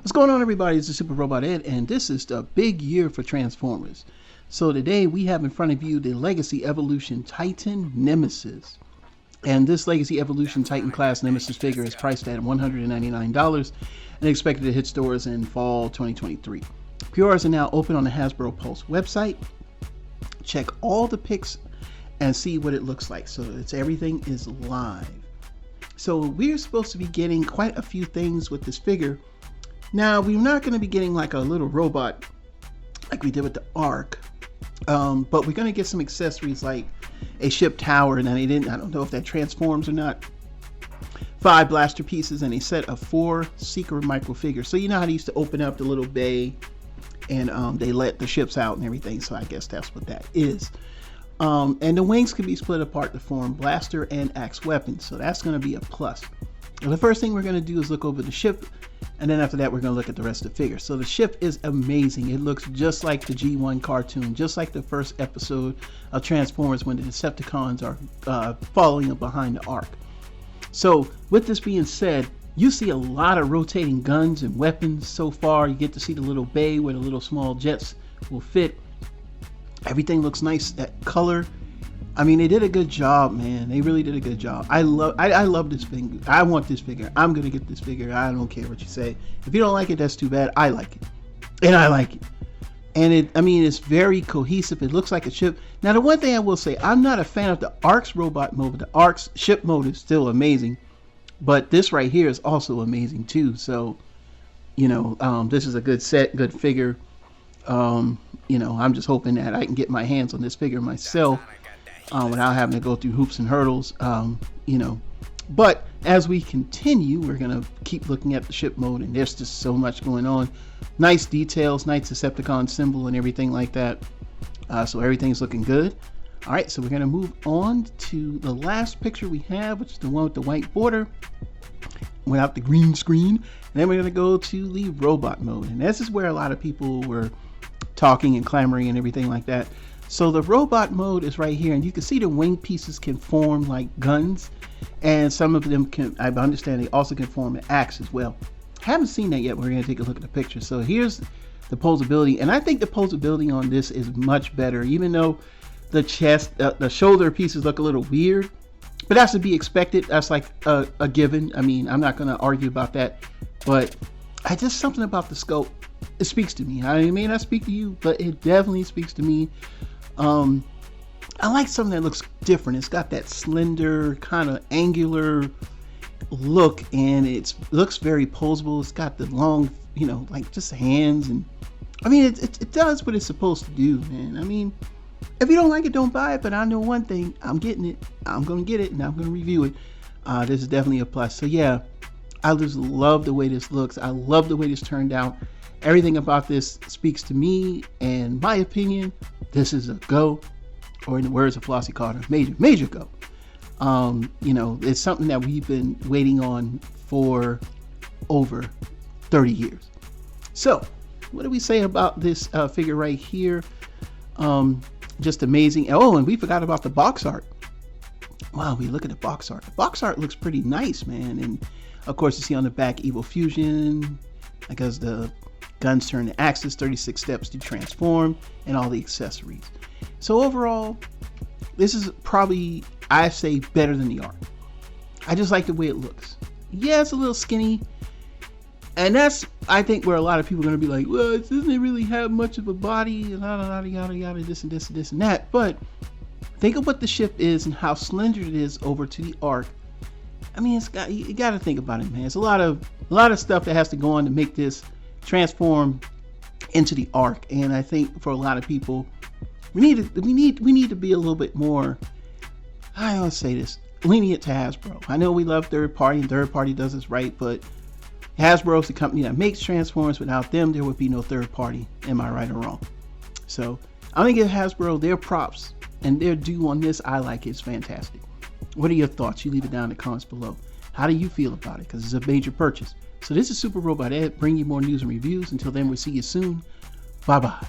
What's going on, everybody? It's the Super Robot Ed, and this is the big year for Transformers. So today we have in front of you the Legacy Evolution Titan Nemesis. And this Legacy Evolution Titan class Nemesis figure is priced at $199 and expected to hit stores in fall 2023. Pre-orders are now open on the Hasbro Pulse website. Check all the pics and see what it looks like. So everything is live. So we're supposed to be getting quite a few things with this figure. Now, we're not going to be getting like a little robot like we did with the Ark, but we're going to get some accessories like a ship tower, and I don't know if that transforms or not, 5 blaster pieces, and a set of 4 secret micro figures. So you know how they used to open up the little bay and they let the ships out and everything, so I guess that's what that is. And the wings can be split apart to form blaster and axe weapons, so that's going to be a plus. And the first thing we're going to do is look over the ship, and then after that we're going to look at the rest of the figure. So the ship is amazing. It looks just like the G1 cartoon, just like the first episode of Transformers when the Decepticons are following up behind the Ark. So with this being said, you see a lot of rotating guns and weapons so far. You get to see the little bay where the little small jets will fit. Everything looks nice. That color, I mean, they did a good job, man. They really did a good job. I love this figure. I want this figure. I'm gonna get this figure. I don't care what you say. If you don't like it, that's too bad. I like it, and I like it. And it's very cohesive. It looks like a ship. Now, the one thing I will say, I'm not a fan of the Ark's robot mode. The Ark's ship mode is still amazing, but this right here is also amazing too. So, this is a good set, good figure. I'm just hoping that I can get my hands on this figure myself. Without having to go through hoops and hurdles, But as we continue, we're going to keep looking at the ship mode, and there's just so much going on. Nice details, nice Decepticon symbol and everything like that. So everything's looking good. All right, so we're going to move on to the last picture we have, which is the one with the white border without the green screen. And then we're going to go to the robot mode. And this is where a lot of people were talking and clamoring and everything like that. So the robot mode is right here, and you can see the wing pieces can form like guns, and some of them can, I understand, they also can form an axe as well. Haven't seen that yet. We're going to take a look at the picture. So here's the posability, and I think the posability on this is much better, even though the chest, the shoulder pieces look a little weird, but that's to be expected. That's like a given. I mean, I'm not going to argue about that, but just something about the scope, it speaks to me. I may not speak to you, but it definitely speaks to me. I like something that looks different. It's got that slender, kind of angular look, and it looks very posable. It's got the long, like just hands, and I mean, it does what it's supposed to do, man. I mean, if you don't like it, don't buy it, but I know one thing, I'm getting it. I'm going to get it, and I'm going to review it. This is definitely a plus. So yeah, I just love the way this looks. I love the way this turned out. Everything about this speaks to me, and my opinion, this is a go, or in the words of Flossie Carter, major go. It's something that we've been waiting on for over 30 years. So what do we say about this figure right here? Just amazing. Oh, and we forgot about the box art. Wow, we look at the box art. The box art looks pretty nice, man. And of course, you see on the back Evil Fusion, because the guns turn to axes, 36 steps to transform, and all the accessories. So overall, this is probably, I say, better than the Ark. I just like the way it looks. Yeah, it's a little skinny, and that's, I think, where a lot of people are going to be like, well, it doesn't really have much of a body, yada, yada, yada, this and this and this and that. But think of what the ship is and how slender it is over to the Ark. I mean, you got to think about it, man. It's a lot of stuff that has to go on to make this transform into the Ark, and I think for a lot of people, we need to be a little bit more, I don't want to say this, lenient to Hasbro. I know we love third party, and third party does us right, but Hasbro is the company that makes Transformers. Without them, there would be no third party. Am I right or wrong? So I'm gonna give Hasbro their props and their due on this. I like it. It's fantastic. What are your thoughts? You leave it down in the comments below. How do you feel about it? Because it's a major purchase. So this is Super Robot Ed, bringing you more news and reviews. Until then, we'll see you soon. Bye-bye.